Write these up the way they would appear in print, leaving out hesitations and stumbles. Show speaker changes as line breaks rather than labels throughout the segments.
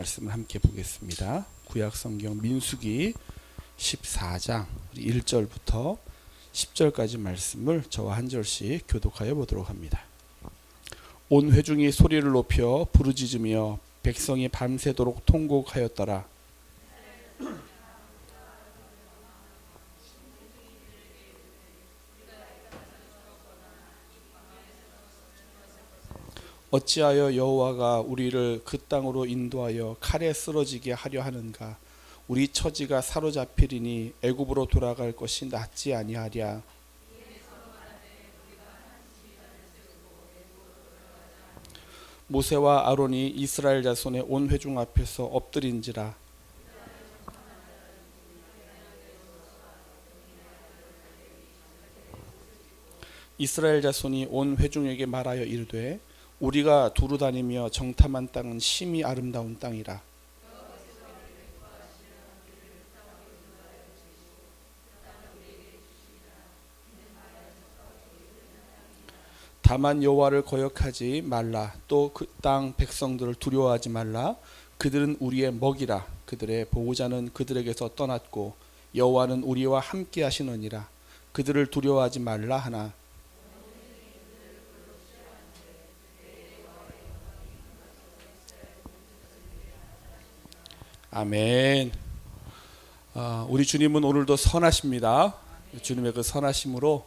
말씀을 함께 보겠습니다. 구약 성경 민수기 14장 1절부터 10절까지 말씀을 저와 한 절씩 교독하여 보도록 합니다. 온 회중이 소리를 높여 부르짖으며 백성이 밤새도록 통곡하였더라. 어찌하여 여호와가 우리를 그 땅으로 인도하여 칼에 쓰러지게 하려 하는가? 우리 처지가 사로잡히리니 애굽으로 돌아갈 것이 낫지 아니하랴. 모세와 아론이 이스라엘 자손의 온 회중 앞에서 엎드린지라. 이스라엘 자손이 온 회중에게 말하여 이르되 우리가 두루 다니며 정탐한 땅은 심히 아름다운 땅이라. 다만 여호와를 거역하지 말라. 또 그 땅 백성들을 두려워하지 말라. 그들은 우리의 먹이라. 그들의 보호자는 그들에게서 떠났고 여호와는 우리와 함께 하시느니라. 그들을 두려워하지 말라 하나. 아멘. 우리 주님은 오늘도 선하십니다. 주님의 그 선하심으로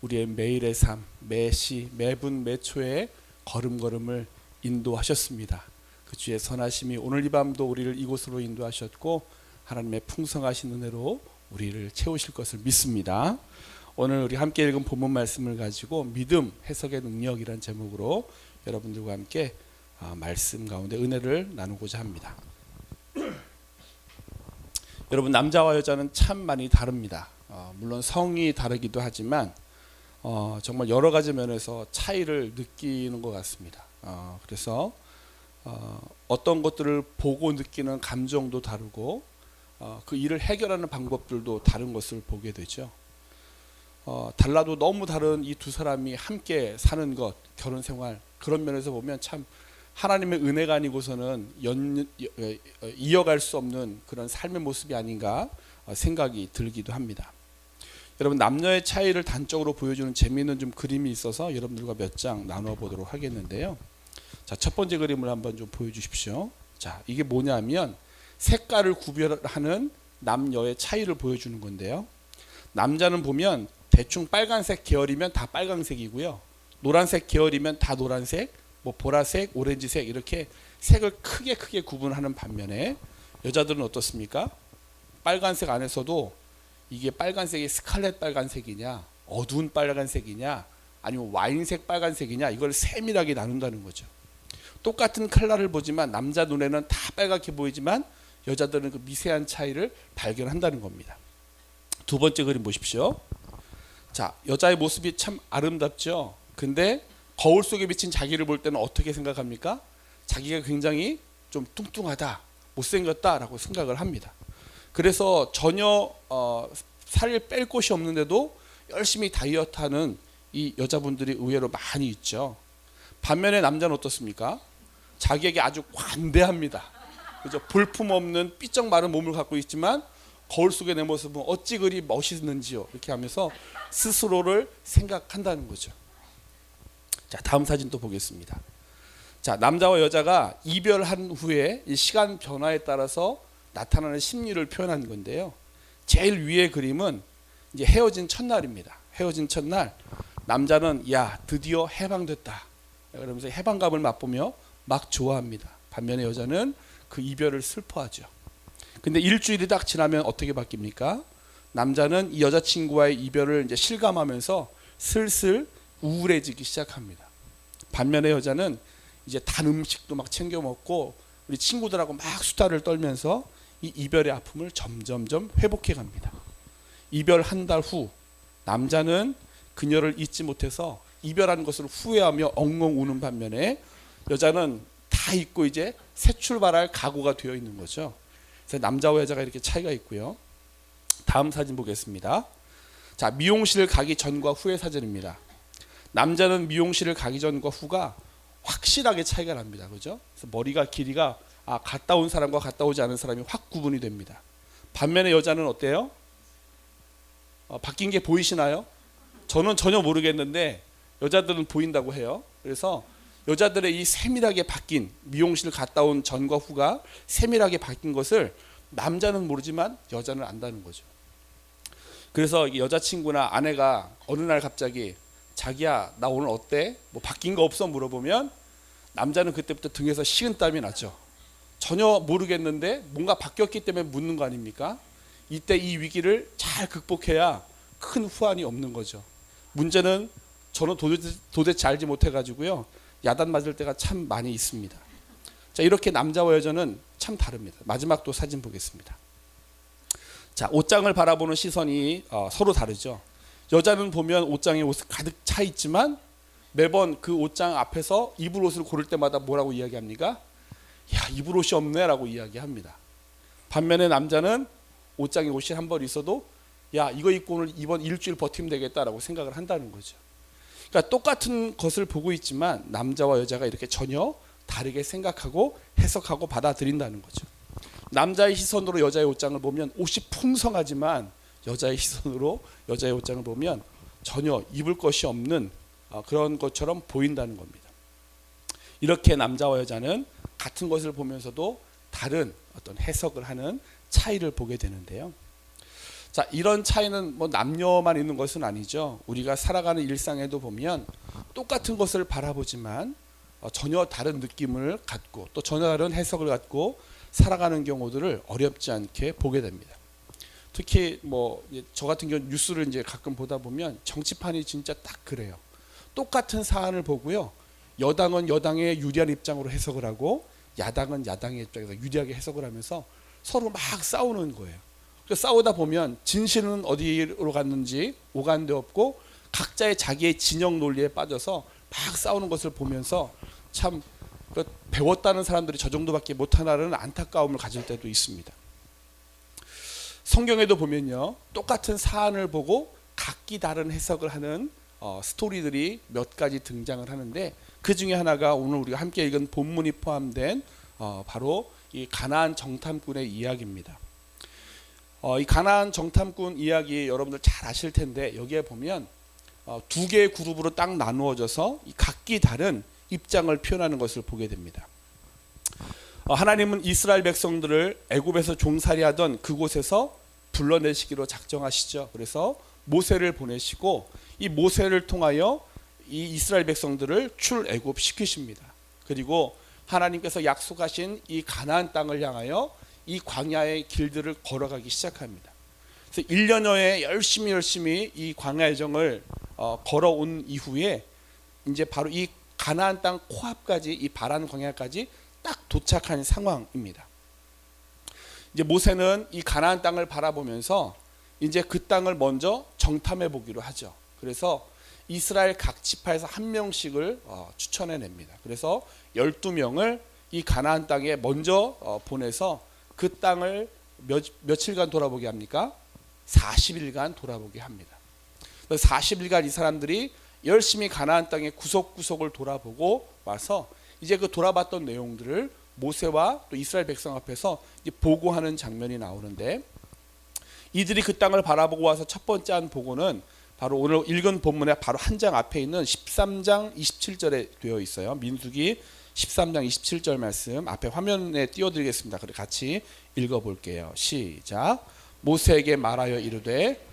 우리의 매일의 삶, 매시, 매분, 매초의 걸음걸음을 인도하셨습니다. 그 주의 선하심이 오늘 이 밤도 우리를 이곳으로 인도하셨고 하나님의 풍성하신 은혜로 우리를 채우실 것을 믿습니다. 오늘 우리 함께 읽은 본문 말씀을 가지고 믿음 해석의 능력이란 제목으로 여러분들과 함께 말씀 가운데 은혜를 나누고자 합니다. 여러분, 남자와 여자는 참 많이 다릅니다. 물론 성이 다르기도 하지만 정말 여러 가지 면에서 차이를 느끼는 것 같습니다. 그래서 어떤 것들을 보고 느끼는 감정도 다르고 그 일을 해결하는 방법들도 다른 것을 보게 되죠. 달라도 너무 다른 이 두 사람이 함께 사는 것, 결혼 생활, 그런 면에서 보면 참 하나님의 은혜가 아니고서는 이어갈 수 없는 그런 삶의 모습이 아닌가 생각이 들기도 합니다. 여러분, 남녀의 차이를 단적으로 보여주는 재미있는 좀 그림이 있어서 여러분들과 몇 장 나누어 보도록 하겠는데요. 자, 첫 번째 그림을 한번 좀 보여주십시오. 자, 이게 뭐냐면 색깔을 구별하는 남녀의 차이를 보여주는 건데요. 남자는 보면 대충 빨간색 계열이면 다 빨간색이고요. 노란색 계열이면 다 노란색, 뭐 보라색, 오렌지색 이렇게 색을 크게 구분하는 반면에 여자들은 어떻습니까? 빨간색 안에서도 이게 빨간색이 스칼렛 빨간색이냐, 어두운 빨간색이냐, 아니면 와인색 빨간색이냐, 이걸 세밀하게 나눈다는 거죠. 똑같은 컬러를 보지만 남자 눈에는 다 빨갛게 보이지만 여자들은 그 미세한 차이를 발견한다는 겁니다. 두 번째 그림 보십시오. 자, 여자의 모습이 참 아름답죠. 근데 거울 속에 비친 자기를 볼 때는 어떻게 생각합니까? 자기가 굉장히 좀 뚱뚱하다, 못생겼다라고 생각을 합니다. 그래서 전혀 살을 뺄 곳이 없는데도 열심히 다이어트하는 이 여자분들이 의외로 많이 있죠. 반면에 남자는 어떻습니까? 자기에게 아주 관대합니다. 그죠? 볼품없는 삐쩍 마른 몸을 갖고 있지만 거울 속의 내 모습은 어찌 그리 멋있는지요. 이렇게 하면서 스스로를 생각한다는 거죠. 자, 다음 사진 또 보겠습니다. 자, 남자와 여자가 이별한 후에 이 시간 변화에 따라서 나타나는 심리를 표현한 건데요. 제일 위의 그림은 이제 헤어진 첫날입니다. 헤어진 첫날 남자는 야, 드디어 해방됐다 그러면서 해방감을 맛보며 막 좋아합니다. 반면에 여자는 그 이별을 슬퍼하죠. 근데 일주일이 딱 지나면 어떻게 바뀝니까? 남자는 이 여자친구와의 이별을 이제 실감하면서 슬슬 우울해지기 시작합니다. 반면에 여자는 이제 단 음식도 막 챙겨 먹고 우리 친구들하고 막 수다를 떨면서 이 이별의 아픔을 점점점 회복해 갑니다. 이별 한 달 후 남자는 그녀를 잊지 못해서 이별한 것을 후회하며 엉엉 우는 반면에 여자는 다 잊고 이제 새 출발할 각오가 되어 있는 거죠. 그래서 남자와 여자가 이렇게 차이가 있고요. 다음 사진 보겠습니다. 자, 미용실 가기 전과 후의 사진입니다. 남자는 미용실을 가기 전과 후가 확실하게 차이가 납니다. 그죠? 그래서 머리가 길이가 갔다 온 사람과 갔다 오지 않은 사람이 확 구분이 됩니다. 반면에 여자는 어때요? 바뀐 게 보이시나요? 저는 전혀 모르겠는데 여자들은 보인다고 해요. 그래서 여자들의 이 세밀하게 바뀐, 미용실 갔다 온 전과 후가 세밀하게 바뀐 것을 남자는 모르지만 여자는 안다는 거죠. 그래서 여자친구나 아내가 어느 날 갑자기 자기야 나 오늘 어때? 뭐 바뀐 거 없어? 물어보면 남자는 그때부터 등에서 식은땀이 나죠. 전혀 모르겠는데 뭔가 바뀌었기 때문에 묻는 거 아닙니까? 이때 이 위기를 잘 극복해야 큰 후환이 없는 거죠. 문제는 저는 도대체 알지 못해가지고요, 야단 맞을 때가 참 많이 있습니다. 자, 이렇게 남자와 여자는 참 다릅니다. 마지막 또 사진 보겠습니다. 자, 옷장을 바라보는 시선이 서로 다르죠. 여자는 보면 옷장에 옷이 가득 차 있지만 매번 그 옷장 앞에서 입을 옷을 고를 때마다 뭐라고 이야기합니까? 야, 입을 옷이 없네 라고 이야기합니다. 반면에 남자는 옷장에 옷이 한 벌 있어도 야, 이거 입고 오늘 이번 일주일 버티면 되겠다라고 생각을 한다는 거죠. 그러니까 똑같은 것을 보고 있지만 남자와 여자가 이렇게 전혀 다르게 생각하고 해석하고 받아들인다는 거죠. 남자의 시선으로 여자의 옷장을 보면 옷이 풍성하지만 여자의 시선으로 여자의 옷장을 보면 전혀 입을 것이 없는 그런 것처럼 보인다는 겁니다. 이렇게 남자와 여자는 같은 것을 보면서도 다른 어떤 해석을 하는 차이를 보게 되는데요. 자, 이런 차이는 뭐 남녀만 있는 것은 아니죠. 우리가 살아가는 일상에도 보면 똑같은 것을 바라보지만 전혀 다른 느낌을 갖고 또 전혀 다른 해석을 갖고 살아가는 경우들을 어렵지 않게 보게 됩니다. 특히 뭐 저 같은 경우 뉴스를 이제 가끔 보다 보면 정치판이 진짜 딱 그래요. 똑같은 사안을 보고요, 여당은 여당의 유리한 입장으로 해석을 하고 야당은 야당의 입장에서 유리하게 해석을 하면서 서로 막 싸우는 거예요. 싸우다 보면 진실은 어디로 갔는지 오간데 없고 각자의 자기의 진영 논리에 빠져서 막 싸우는 것을 보면서 참 배웠다는 사람들이 저 정도밖에 못하나라는 안타까움을 가질 때도 있습니다. 성경에도 보면요, 똑같은 사안을 보고 각기 다른 해석을 하는 스토리들이 몇 가지 등장을 하는데 그 중에 하나가 오늘 우리가 함께 읽은 본문이 포함된 바로 이 가나안 정탐꾼의 이야기입니다. 이 가나안 정탐꾼 이야기 여러분들 잘 아실 텐데 여기에 보면 두 개의 그룹으로 딱 나누어져서 각기 다른 입장을 표현하는 것을 보게 됩니다. 하나님은 이스라엘 백성들을 애굽에서 종살이하던 그곳에서 불러내시기로 작정하시죠. 그래서 모세를 보내시고 이 모세를 통하여 이 이스라엘 백성들을 출애굽 시키십니다. 그리고 하나님께서 약속하신 이 가나안 땅을 향하여 이 광야의 길들을 걸어가기 시작합니다. 그래서 1년여에 열심히 이 광야의 정을 걸어온 이후에 이제 바로 이 가나안 땅 코앞까지, 이 바란 광야까지 딱 도착한 상황입니다. 이제 모세는 이 가나안 땅을 바라보면서 이제 그 땅을 먼저 정탐해 보기로 하죠. 그래서 이스라엘 각 지파에서 한 명씩을 추천해 냅니다. 그래서 12명을 이 가나안 땅에 먼저 보내서 그 땅을 며칠간 돌아보게 합니까? 40일간 돌아보게 합니다. 40일간 이 사람들이 열심히 가나안 땅의 구석구석을 돌아보고 와서 이제 그 돌아봤던 내용들을 모세와 또 이스라엘 백성 앞에서 이제 보고하는 장면이 나오는데, 이들이 그 땅을 바라보고 와서 첫 번째 한 보고는 바로 오늘 읽은 본문에 바로 한 장 앞에 있는 13장 27절에 되어 있어요. 민수기 13장 27절 말씀 앞에 화면에 띄워드리겠습니다. 그래 같이 읽어볼게요. 시작. 모세에게 말하여 이르되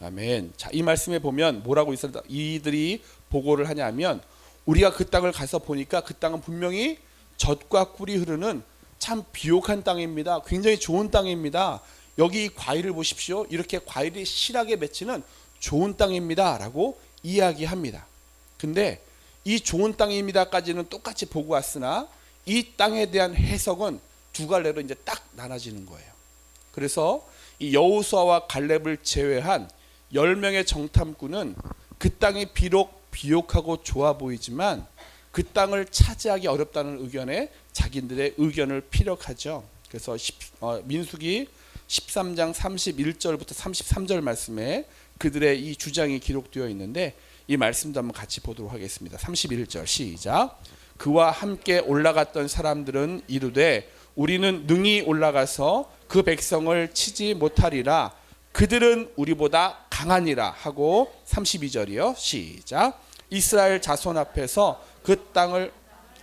아멘. 자, 이 말씀에 보면 뭐라고 있었다. 이들이 보고를 하냐면 우리가 그 땅을 가서 보니까 그 땅은 분명히 젖과 꿀이 흐르는 참 비옥한 땅입니다. 굉장히 좋은 땅입니다. 여기 과일을 보십시오. 이렇게 과일이 실하게 맺히는 좋은 땅입니다 라고 이야기합니다. 근데 이 좋은 땅입니다까지는 똑같이 보고 왔으나 이 땅에 대한 해석은 두 갈래로 이제 딱 나눠지는 거예요. 그래서 이 여호수아와 갈렙을 제외한 10명의 정탐꾼은 그 땅이 비록 비옥하고 좋아 보이지만 그 땅을 차지하기 어렵다는 의견에 자기들의 의견을 피력하죠. 그래서 민수기 13장 31절부터 33절 말씀에 그들의 이 주장이 기록되어 있는데, 이 말씀도 한번 같이 보도록 하겠습니다. 31절 시작. 그와 함께 올라갔던 사람들은 이르되 우리는 능히 올라가서 그 백성을 치지 못하리라. 그들은 우리보다 강하니라 하고 32절이요. 시작. 이스라엘 자손 앞에서 그 땅을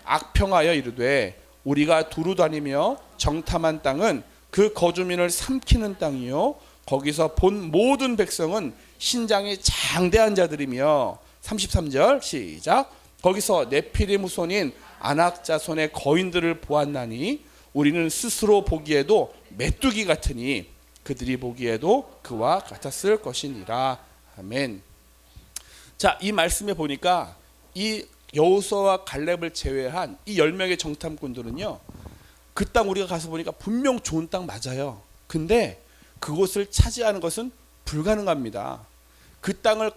악평하여 이르되 우리가 두루 다니며 정탐한 땅은 그 거주민을 삼키는 땅이요 거기서 본 모든 백성은 신장이 장대한 자들이며 33절 시작. 거기서 네피림 후손인 아낙 자손의 거인들을 보았나니 우리는 스스로 보기에도 메뚜기 같으니 그들이 보기에도 그와 같았을 것이니라. 아멘. 자, 이 말씀에 보니까 이 여호수아와 갈렙을 제외한 이 10명의 정탐꾼들은요, 그 땅 우리가 가서 보니까 분명 좋은 땅 맞아요. 근데 그곳을 차지하는 것은 불가능합니다. 그 땅을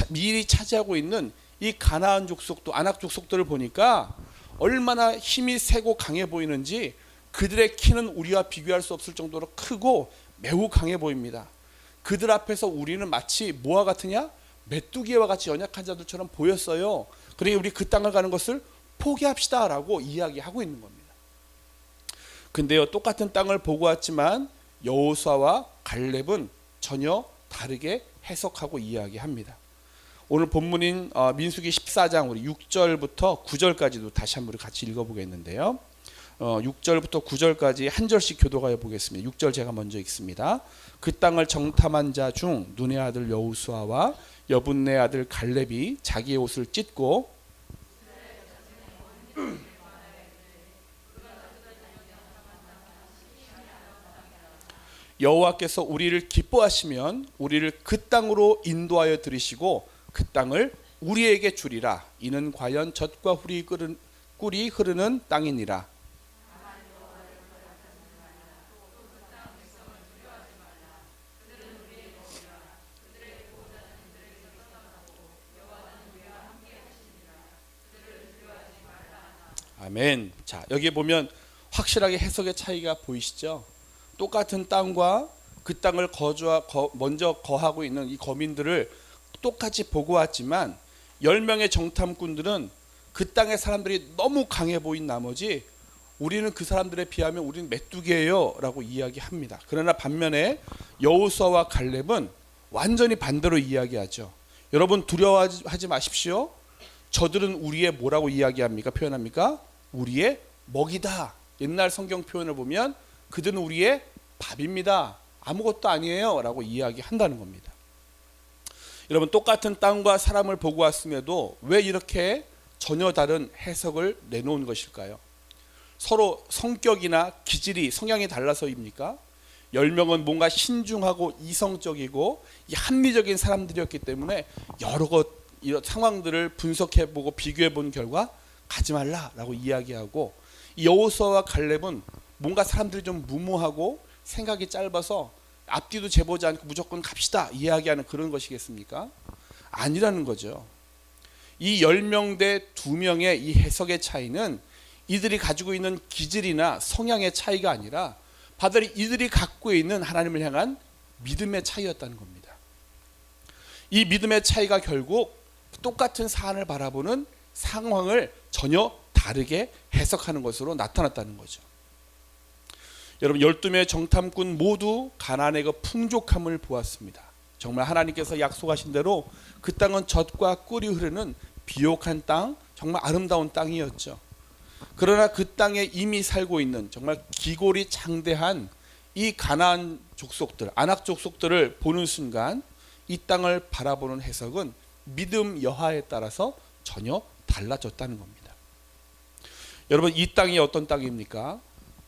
미리 차지하고 있는 이 가나안 족속도 아낙 족속들을 보니까 얼마나 힘이 세고 강해 보이는지 그들의 키는 우리와 비교할 수 없을 정도로 크고 매우 강해 보입니다. 그들 앞에서 우리는 마치 뭐와 같으냐? 메뚜기와 같이 연약한 자들처럼 보였어요. 그러니 우리 그 땅을 가는 것을 포기합시다 라고 이야기하고 있는 겁니다. 근데요, 똑같은 땅을 보고 왔지만 여호수아와 갈렙은 전혀 다르게 해석하고 이야기합니다. 오늘 본문인 민수기 14장 우리 6절부터 9절까지도 다시 한번 같이 읽어보겠는데요. 6절부터 9절까지 한 절씩 교도하여 보겠습니다. 6절 제가 먼저 읽습니다. 그 땅을 정탐한 자 중 눈의 아들 여호수아와 여분네 아들 갈렙이 자기의 옷을 찢고 여호와께서 우리를 기뻐하시면 우리를 그 땅으로 인도하여 들이시고 그 땅을 우리에게 주리라. 이는 과연 젖과 꿀이 흐르는 땅이니라. 아멘. 자, 여기 보면 확실하게 해석의 차이가 보이시죠? 똑같은 땅과 그 땅을 먼저 거하고 있는 이 거민들을 똑같이 보고 왔지만 10명의 정탐꾼들은 그 땅의 사람들이 너무 강해 보인 나머지 우리는 그 사람들에 비하면 우리는 메뚜기예요 라고 이야기합니다. 그러나 반면에 여호수아와 갈렙은 완전히 반대로 이야기하죠. 여러분 두려워하지 마십시오. 저들은 우리의 뭐라고 이야기합니까? 표현합니까? 우리의 먹이다. 옛날 성경 표현을 보면 그들은 우리의 밥입니다. 아무것도 아니에요 라고 이야기한다는 겁니다. 여러분 똑같은 땅과 사람을 보고 왔음에도 왜 이렇게 전혀 다른 해석을 내놓은 것일까요? 서로 성격이나 기질이 성향이 달라서입니까? 10명은 뭔가 신중하고 이성적이고 합리적인 사람들이었기 때문에 여러 이런 상황들을 분석해보고 비교해본 결과 가지 말라라고 이야기하고, 여호수아와 갈렙은 뭔가 사람들이 좀 무모하고 생각이 짧아서 앞뒤도 재보지 않고 무조건 갑시다 이야기하는 그런 것이겠습니까? 아니라는 거죠. 이 10명 대 2명의 이 해석의 차이는 이들이 가지고 있는 기질이나 성향의 차이가 아니라 바로 이들이 갖고 있는 하나님을 향한 믿음의 차이였다는 겁니다. 이 믿음의 차이가 결국 똑같은 사안을 바라보는 상황을 전혀 다르게 해석하는 것으로 나타났다는 거죠. 여러분 12명의 정탐꾼 모두 가나안의 그 풍족함을 보았습니다. 정말 하나님께서 약속하신 대로 그 땅은 젖과 꿀이 흐르는 비옥한 땅, 정말 아름다운 땅이었죠. 그러나 그 땅에 이미 살고 있는 정말 기골이 장대한 이 가나안 족속들, 아낙 족속들을 보는 순간 이 땅을 바라보는 해석은 믿음 여하에 따라서 전혀 달라졌다는 겁니다. 여러분 이 땅이 어떤 땅입니까?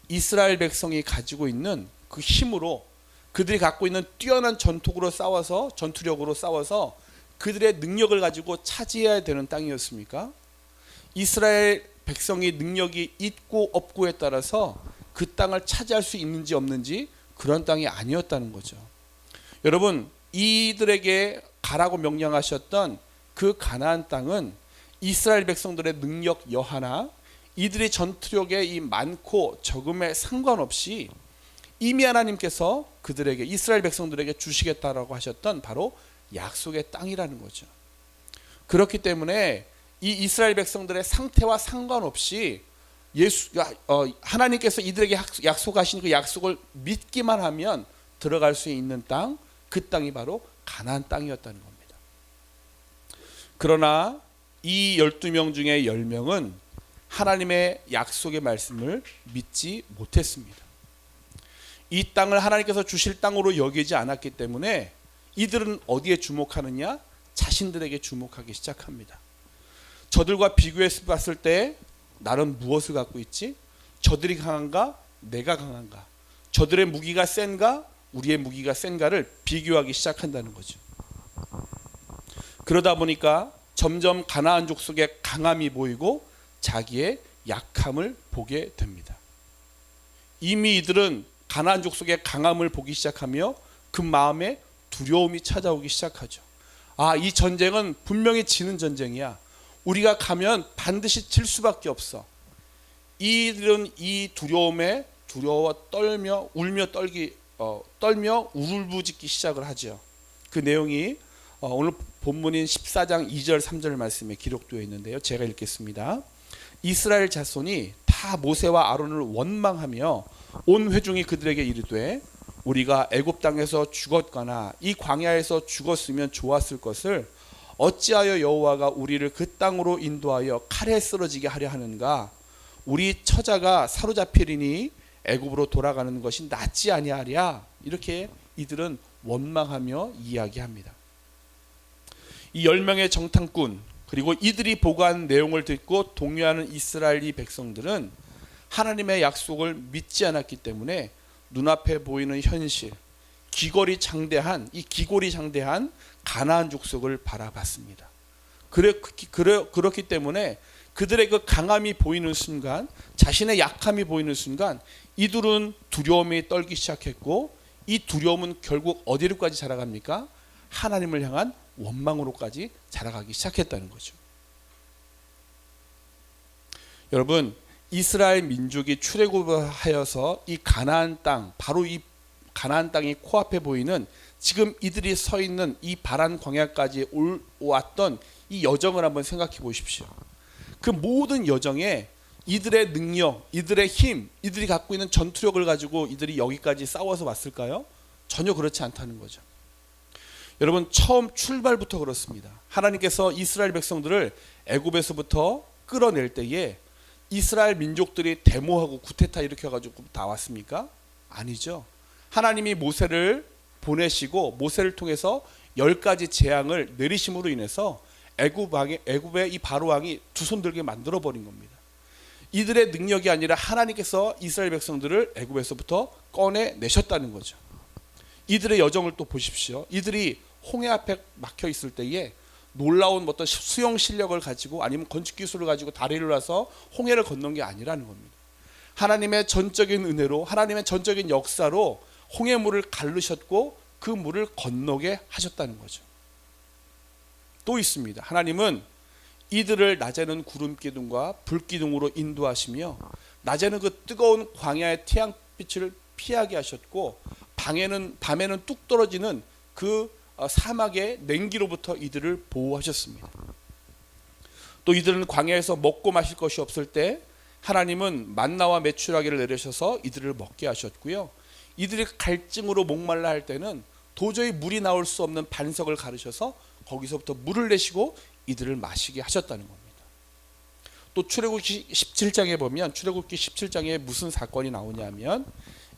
이스라엘 백성이 가지고 있는 그 힘으로 그들이 갖고 있는 뛰어난 전투력으로 싸워서 그들의 능력을 가지고 차지해야 되는 땅이었습니까? 이스라엘 백성이 능력이 있고 없고에 따라서 그 땅을 차지할 수 있는지 없는지 그런 땅이 아니었다는 거죠. 여러분 이들에게 가라고 명령하셨던 그 가나안 땅은 이스라엘 백성들의 능력 여하나 이들의 전투력의 이 많고 적음에 상관없이 이미 하나님께서 그들에게 이스라엘 백성들에게 주시겠다라고 하셨던 바로 약속의 땅이라는 거죠. 그렇기 때문에 이 이스라엘 백성들의 상태와 상관없이 하나님께서 이들에게 약속하신 그 약속을 믿기만 하면 들어갈 수 있는 땅, 그 땅이 바로 가나안 땅이었다는 겁니다. 그러나 이 12명 중에 10명은 하나님의 약속의 말씀을 믿지 못했습니다. 이 땅을 하나님께서 주실 땅으로 여기지 않았기 때문에 이들은 어디에 주목하느냐? 자신들에게 주목하기 시작합니다. 저들과 비교해서 봤을 때 나는 무엇을 갖고 있지? 저들이 강한가? 내가 강한가? 저들의 무기가 센가? 우리의 무기가 센가를 비교하기 시작한다는 거죠. 그러다 보니까 점점 가나안 족속의 강함이 보이고 자기의 약함을 보게 됩니다. 이미 이들은 가나안 족속의 강함을 보기 시작하며 그 마음에 두려움이 찾아오기 시작하죠. 이 전쟁은 분명히 지는 전쟁이야. 우리가 가면 반드시 질 수밖에 없어. 이들은 이 두려움에 두려워 떨며 울부짖기 시작을 하죠. 그 내용이 오늘 본문인 14장 2절 3절 말씀에 기록되어 있는데요. 제가 읽겠습니다. 이스라엘 자손이 다 모세와 아론을 원망하며 온 회중이 그들에게 이르되 우리가 애굽 땅에서 죽었거나 이 광야에서 죽었으면 좋았을 것을 어찌하여 여호와가 우리를 그 땅으로 인도하여 칼에 쓰러지게 하려 하는가? 우리 처자가 사로잡히리니 애굽으로 돌아가는 것이 낫지 아니하랴? 이렇게 이들은 원망하며 이야기합니다. 이 10명의 정탐꾼 그리고 이들이 보고한 내용을 듣고 동요하는 이스라엘 백성들은 하나님의 약속을 믿지 않았기 때문에 눈앞에 보이는 현실, 기골이 장대한 가나안 족속을 바라봤습니다. 그렇기 때문에 그들의 그 강함이 보이는 순간, 자신의 약함이 보이는 순간 이들은 두려움이 떨기 시작했고 이 두려움은 결국 어디로까지 자라갑니까? 하나님을 향한 원망으로까지 자라가기 시작했다는 거죠. 여러분, 이스라엘 민족이 출애굽하여서 이 가나안 땅, 바로 이 가나안 땅이 코앞에 보이는 지금 이들이 서 있는 이 바란 광야까지 왔던 이 여정을 한번 생각해 보십시오. 그 모든 여정에 이들의 능력, 이들의 힘, 이들이 갖고 있는 전투력을 가지고 이들이 여기까지 싸워서 왔을까요? 전혀 그렇지 않다는 거죠. 여러분, 처음 출발부터 그렇습니다. 하나님께서 이스라엘 백성들을 애굽에서부터 끌어낼 때에 이스라엘 민족들이 데모하고 구테타 일으켜가지고 다 왔습니까? 아니죠. 하나님이 모세를 보내시고 모세를 통해서 10가지 재앙을 내리심으로 인해서 애굽의 이 바로왕이 두 손 들게 만들어 버린 겁니다. 이들의 능력이 아니라 하나님께서 이스라엘 백성들을 애굽에서부터 꺼내내셨다는 거죠. 이들의 여정을 또 보십시오. 이들이 홍해 앞에 막혀 있을 때에 놀라운 어떤 수영 실력을 가지고 아니면 건축 기술을 가지고 다리를 놔서 홍해를 건넌 게 아니라는 겁니다. 하나님의 전적인 은혜로, 하나님의 전적인 역사로 홍해물을 가르셨고 그 물을 건너게 하셨다는 거죠. 또 있습니다. 하나님은 이들을 낮에는 구름 기둥과 불 기둥으로 인도하시며 낮에는 그 뜨거운 광야의 태양빛을 피하게 하셨고 밤에는 뚝 떨어지는 그 사막의 냉기로부터 이들을 보호하셨습니다. 또 이들은 광야에서 먹고 마실 것이 없을 때 하나님은 만나와 메추라기를 내리셔서 이들을 먹게 하셨고요. 이들이 갈증으로 목말라 할 때는 도저히 물이 나올 수 없는 반석을 가르셔서 거기서부터 물을 내시고 이들을 마시게 하셨다는 겁니다. 또 출애굽기 17장에 보면 출애굽기 17장에 무슨 사건이 나오냐면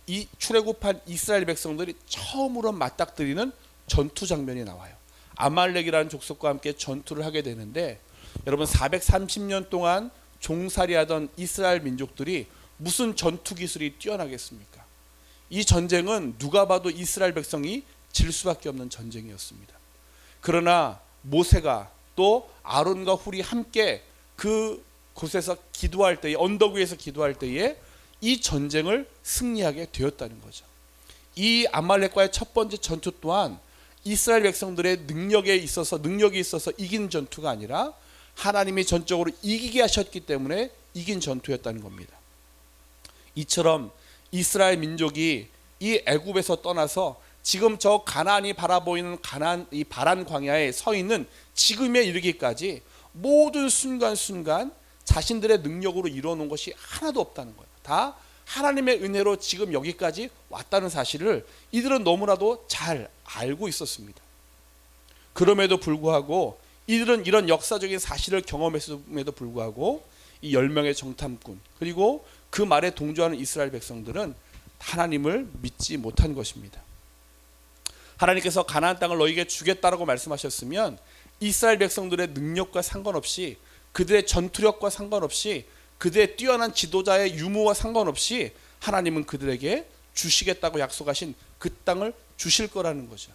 이 출애굽한 이스라엘 백성들이 처음으로 맞닥뜨리는 전투 장면이 나와요. 아말렉이라는 족속과 함께 전투를 하게 되는데 여러분 430년 동안 종살이하던 이스라엘 민족들이 무슨 전투 기술이 뛰어나겠습니까? 이 전쟁은 누가 봐도 이스라엘 백성이 질 수밖에 없는 전쟁이었습니다. 그러나 모세가 또 아론과 훌이 함께 그 곳에서 기도할 때에 언덕 위에서 기도할 때에 이 전쟁을 승리하게 되었다는 거죠. 이 아말렉과의 첫 번째 전투 또한 이스라엘 백성들의 능력이 있어서 이긴 전투가 아니라 하나님이 전적으로 이기게 하셨기 때문에 이긴 전투였다는 겁니다. 이처럼 이스라엘 민족이 이 애굽에서 떠나서 지금 저 가나안이 바라보이는 가나안 이 바란 광야에 서 있는 지금에 이르기까지 모든 순간순간 자신들의 능력으로 이루어놓은 것이 하나도 없다는 거예요. 다 하나님의 은혜로 지금 여기까지 왔다는 사실을 이들은 너무나도 잘 알고 있었습니다. 그럼에도 불구하고 이들은 이런 역사적인 사실을 경험했음에도 불구하고 이 10명의 정탐꾼 그리고 그 말에 동조하는 이스라엘 백성들은 하나님을 믿지 못한 것입니다. 하나님께서 가나안 땅을 너희에게 주겠다라고 말씀하셨으면 이스라엘 백성들의 능력과 상관없이 그들의 전투력과 상관없이 그들의 뛰어난 지도자의 유무와 상관없이 하나님은 그들에게 주시겠다고 약속하신 그 땅을 주실 거라는 거죠.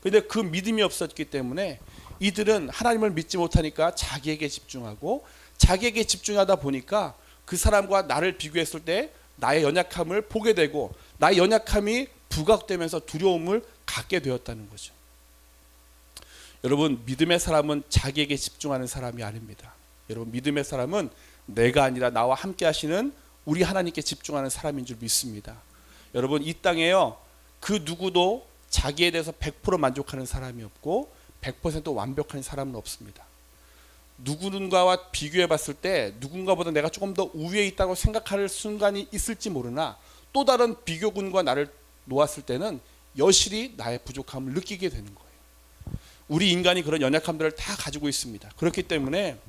그런데 그 믿음이 없었기 때문에 이들은 하나님을 믿지 못하니까 자기에게 집중하고 자기에게 집중하다 보니까 그 사람과 나를 비교했을 때 나의 연약함을 보게 되고 나의 연약함이 부각되면서 두려움을 갖게 되었다는 거죠. 여러분, 믿음의 사람은 자기에게 집중하는 사람이 아닙니다. 여러분, 믿음의 사람은 내가 아니라 나와 함께 하시는 우리 하나님께 집중하는 사람인 줄 믿습니다. 여러분, 이 땅에요, 그 누구도 자기에 대해서 100% 만족하는 사람이 없고 100% 완벽한 사람은 없습니다. 누군가와 비교해 봤을 때 누군가보다 내가 조금 더 우위에 있다고 생각할 순간이 있을지 모르나 또 다른 비교군과 나를 놓았을 때는 여실히 나의 부족함을 느끼게 되는 거예요. 우리 인간이 그런 연약함들을 다 가지고 있습니다. 그렇기 때문에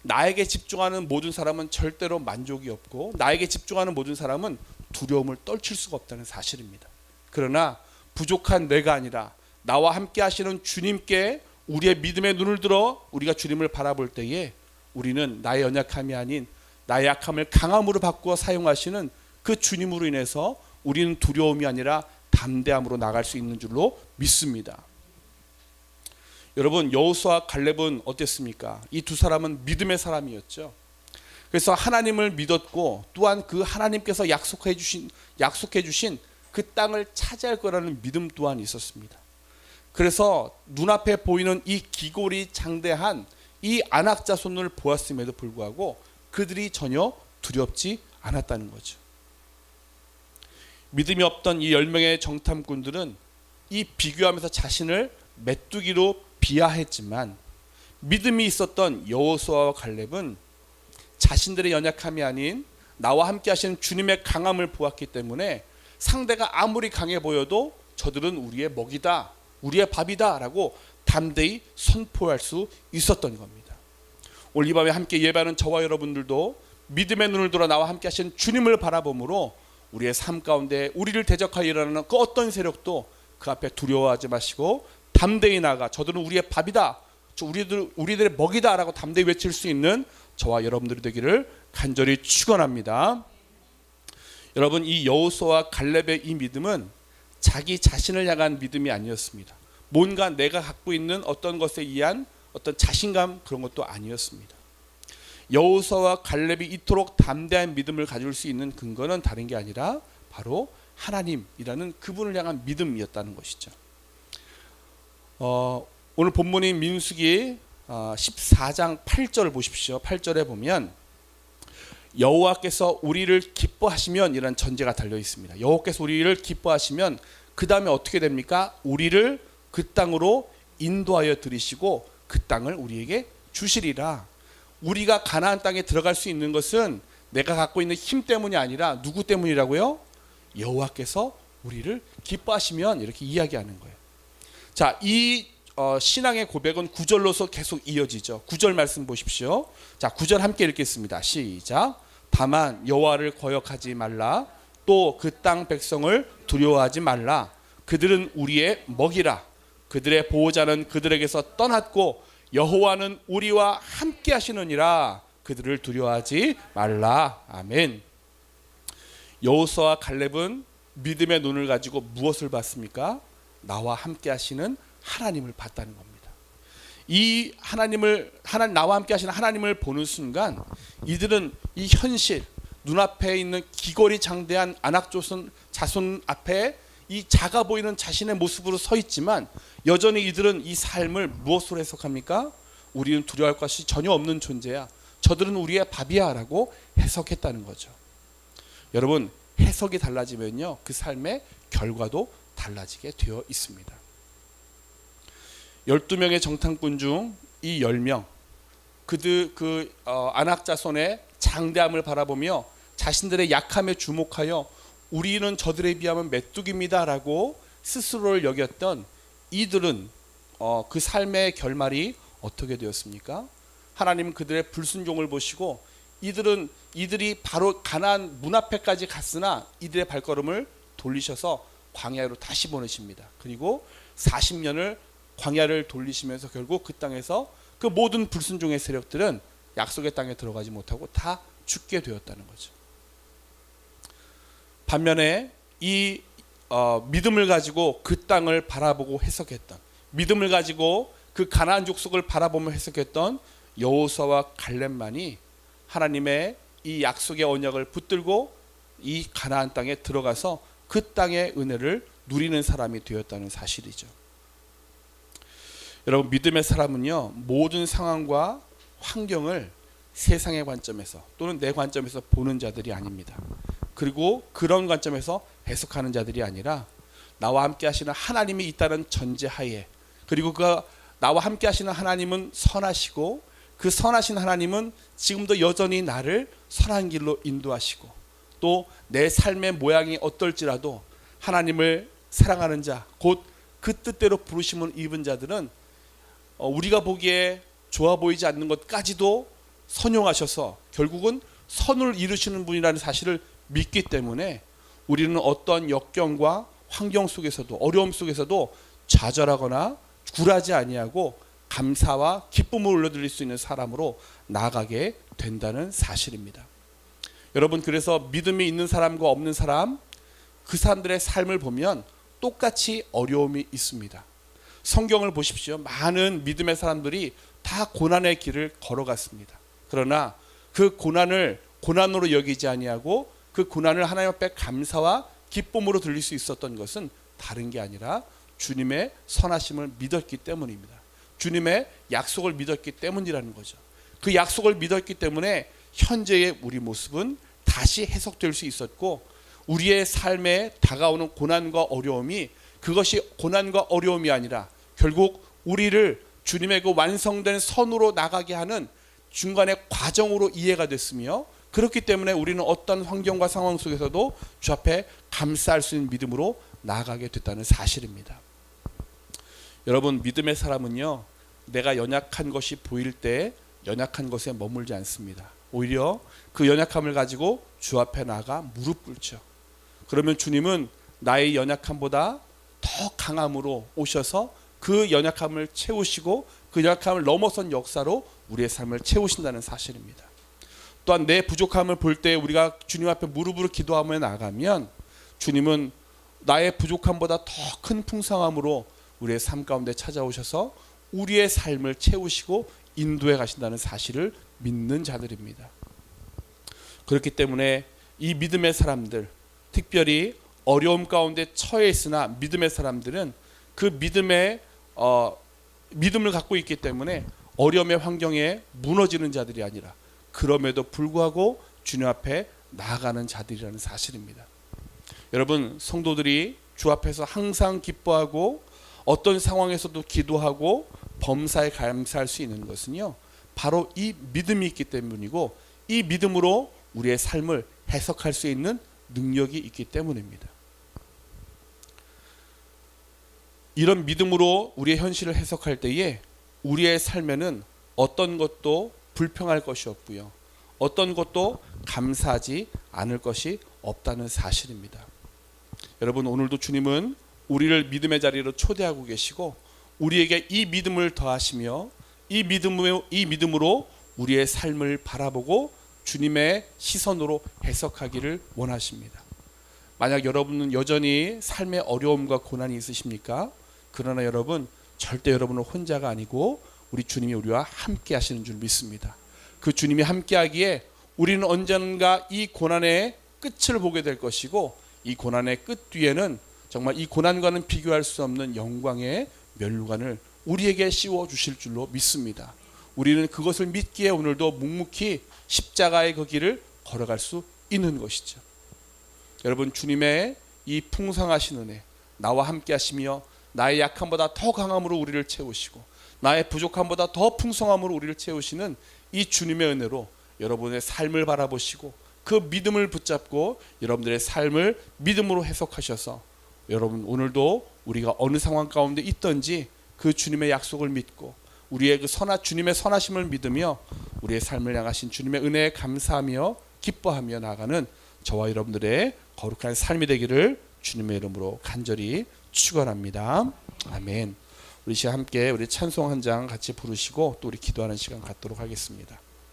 나에게 집중하는 모든 사람은 절대로 만족이 없고 나에게 집중하는 모든 사람은 두려움을 떨칠 수가 없다는 사실입니다. 그러나 부족한 내가 아니라 나와 함께 하시는 주님께 우리의 믿음의 눈을 들어 우리가 주님을 바라볼 때에 우리는 나의 연약함이 아닌 나의 약함을 강함으로 바꾸어 사용하시는 그 주님으로 인해서 우리는 두려움이 아니라 담대함으로 나갈 수 있는 줄로 믿습니다. 여러분, 여호수아와 갈렙은 어땠습니까? 이 두 사람은 믿음의 사람이었죠. 그래서 하나님을 믿었고 또한 그 하나님께서 약속해 주신 그 땅을 차지할 거라는 믿음 또한 있었습니다. 그래서 눈앞에 보이는 이 기골이 장대한 이 아낙 자손을 보았음에도 불구하고 그들이 전혀 두렵지 않았다는 거죠. 믿음이 없던 이 10명의 정탐꾼들은 이 비교하면서 자신을 메뚜기로 비하했지만 믿음이 있었던 여호수아와 갈렙은 자신들의 연약함이 아닌 나와 함께 하시는 주님의 강함을 보았기 때문에 상대가 아무리 강해 보여도 저들은 우리의 먹이다, 우리의 밥이다 라고 담대히 선포할 수 있었던 겁니다. 오늘 이 밤에 함께 예배하는 저와 여러분들도 믿음의 눈을 들어 나와 함께 하시는 주님을 바라보므로 우리의 삶 가운데 우리를 대적하여 일어나는 그 어떤 세력도 그 앞에 두려워하지 마시고 담대히 나가 저들은 우리의 밥이다, 우리들의 먹이다 라고 담대히 외칠 수 있는 저와 여러분들이 되기를 간절히 축원합니다. 여러분, 이 여호수아와 갈렙의 이 믿음은 자기 자신을 향한 믿음이 아니었습니다. 뭔가 내가 갖고 있는 어떤 것에 의한 어떤 자신감, 그런 것도 아니었습니다. 여호수아와 갈렙이 이토록 담대한 믿음을 가질 수 있는 근거는 다른 게 아니라 바로 하나님이라는 그분을 향한 믿음이었다는 것이죠. 오늘 본문인 민수기 14장 8절을 보십시오. 8절에 보면 여호와께서 우리를 기뻐하시면 이라는 전제가 달려 있습니다. 여호와께서 우리를 기뻐하시면 그 다음에 어떻게 됩니까? 우리를 그 땅으로 인도하여 들이시고 그 땅을 우리에게 주시리라. 우리가 가나안 땅에 들어갈 수 있는 것은 내가 갖고 있는 힘 때문이 아니라 누구 때문이라고요? 여호와께서 우리를 기뻐하시면, 이렇게 이야기하는 거예요. 자, 이 신앙의 고백은 9절로서 계속 이어지죠. 9절 말씀 보십시오. 자, 9절 함께 읽겠습니다. 시작. 다만 여호와를 거역하지 말라. 또 그 땅 백성을 두려워하지 말라. 그들은 우리의 먹이라. 그들의 보호자는 그들에게서 떠났고 여호와는 우리와 함께 하시느니라. 그들을 두려워하지 말라. 아멘. 여호수아와 갈렙은 믿음의 눈을 가지고 무엇을 봤습니까? 나와 함께 하시는 하나님을 봤다는 겁니다. 이 나와 함께 하시는 하나님을 보는 순간 이들은 이 현실, 눈앞에 있는 기골이 장대한 아낙 자손 앞에 이 작아 보이는 자신의 모습으로 서 있지만 여전히 이들은 이 삶을 무엇으로 해석합니까? 우리는 두려워할 것이 전혀 없는 존재야. 저들은 우리의 밥이야 라고 해석했다는 거죠. 여러분, 해석이 달라지면요, 그 삶의 결과도 달라지게 되어 있습니다. 12명의 정탐꾼 중 이 10명 안악 자손의 장대함을 바라보며 자신들의 약함에 주목하여 우리는 저들에 비하면 메뚜기입니다 라고 스스로를 여겼던 이들은 그 삶의 결말이 어떻게 되었습니까? 하나님은 그들의 불순종을 보시고 이들이 바로 가나안 문 앞에까지 갔으나 이들의 발걸음을 돌리셔서 광야로 다시 보내십니다. 그리고 40년을 광야를 돌리시면서 결국 그 땅에서 그 모든 불순종의 세력들은 약속의 땅에 들어가지 못하고 다 죽게 되었다는 거죠. 반면에 이 믿음을 가지고 그 땅을 바라보고 해석했던, 믿음을 가지고 그 가나안 족속을 바라보며 해석했던 여호수아와 갈렙만이 하나님의 이 약속의 언약을 붙들고 이 가나안 땅에 들어가서 그 땅의 은혜를 누리는 사람이 되었다는 사실이죠. 여러분, 믿음의 사람은요, 모든 상황과 환경을 세상의 관점에서 또는 내 관점에서 보는 자들이 아닙니다. 그리고 그런 관점에서 해석하는 자들이 아니라 나와 함께 하시는 하나님이 있다는 전제하에, 그리고 나와 함께 하시는 하나님은 선하시고 그 선하신 하나님은 지금도 여전히 나를 선한 길로 인도하시고 또 내 삶의 모양이 어떨지라도 하나님을 사랑하는 자, 곧 그 뜻대로 부르심을 입은 자들은 우리가 보기에 좋아 보이지 않는 것까지도 선용하셔서 결국은 선을 이루시는 분이라는 사실을 믿기 때문에 우리는 어떤 역경과 환경 속에서도, 어려움 속에서도 좌절하거나 굴하지 아니하고 감사와 기쁨을 올려드릴 수 있는 사람으로 나아가게 된다는 사실입니다. 여러분, 그래서 믿음이 있는 사람과 없는 사람, 그 사람들의 삶을 보면 똑같이 어려움이 있습니다. 성경을 보십시오. 많은 믿음의 사람들이 다 고난의 길을 걸어갔습니다. 그러나 그 고난을 고난으로 여기지 아니하고 그 고난을 하나님 앞에 감사와 기쁨으로 들릴 수 있었던 것은 다른 게 아니라 주님의 선하심을 믿었기 때문입니다. 주님의 약속을 믿었기 때문이라는 거죠. 그 약속을 믿었기 때문에 현재의 우리 모습은 다시 해석될 수 있었고, 우리의 삶에 다가오는 고난과 어려움이 그것이 고난과 어려움이 아니라 결국 우리를 주님의 그 완성된 선으로 나가게 하는 중간의 과정으로 이해가 됐으며, 그렇기 때문에 우리는 어떤 환경과 상황 속에서도 주 앞에 감사할 수 있는 믿음으로 나아가게 됐다는 사실입니다. 여러분, 믿음의 사람은요, 내가 연약한 것이 보일 때 연약한 것에 머물지 않습니다. 오히려 그 연약함을 가지고 주 앞에 나가 무릎 꿇죠. 그러면 주님은 나의 연약함보다 더 강함으로 오셔서 그 연약함을 채우시고 그 연약함을 넘어선 역사로 우리의 삶을 채우신다는 사실입니다. 또한 내 부족함을 볼 때 우리가 주님 앞에 무릎으로 기도하며 나가면 주님은 나의 부족함보다 더 큰 풍성함으로 우리의 삶 가운데 찾아오셔서 우리의 삶을 채우시고 인도해 가신다는 사실을 믿는 자들입니다. 그렇기 때문에 이 믿음의 사람들, 특별히 어려움 가운데 처해 있으나 믿음의 사람들은 그 믿음을 갖고 있기 때문에 어려움의 환경에 무너지는 자들이 아니라 그럼에도 불구하고 주님 앞에 나아가는 자들이라는 사실입니다. 여러분, 성도들이 주 앞에서 항상 기뻐하고 어떤 상황에서도 기도하고 범사에 감사할 수 있는 것은요, 바로 이 믿음이 있기 때문이고, 이 믿음으로 우리의 삶을 해석할 수 있는 능력이 있기 때문입니다. 이런 믿음으로 우리의 현실을 해석할 때에 우리의 삶에는 어떤 것도 불평할 것이 없고요, 어떤 것도 감사하지 않을 것이 없다는 사실입니다. 여러분, 오늘도 주님은 우리를 믿음의 자리로 초대하고 계시고 우리에게 이 믿음을 더하시며 이 믿음으로 우리의 삶을 바라보고 주님의 시선으로 해석하기를 원하십니다. 만약 여러분은 여전히 삶의 어려움과 고난이 있으십니까? 그러나 여러분, 절대 여러분은 혼자가 아니고 우리 주님이 우리와 함께 하시는 줄 믿습니다. 그 주님이 함께 하기에 우리는 언젠가 이 고난의 끝을 보게 될 것이고, 이 고난의 끝 뒤에는 정말 이 고난과는 비교할 수 없는 영광의 면류관을 우리에게 씌워 주실 줄로 믿습니다. 우리는 그것을 믿기에 오늘도 묵묵히 십자가의 그 길을 걸어갈 수 있는 것이죠. 여러분, 주님의 이 풍성하신 은혜, 나와 함께 하시며 나의 약함보다 더 강함으로 우리를 채우시고 나의 부족함보다 더 풍성함으로 우리를 채우시는 이 주님의 은혜로 여러분의 삶을 바라보시고 그 믿음을 붙잡고 여러분들의 삶을 믿음으로 해석하셔서 여러분 오늘도 우리가 어느 상황 가운데 있든지 그 주님의 약속을 믿고 우리의 그 주님의 선하심을 믿으며 우리의 삶을 향하신 주님의 은혜에 감사하며 기뻐하며 나아가는 저와 여러분들의 거룩한 삶이 되기를 주님의 이름으로 간절히 축원합니다. 아멘. 우리 시간 함께 우리 찬송 한 장 같이 부르시고 또 우리 기도하는 시간 갖도록 하겠습니다.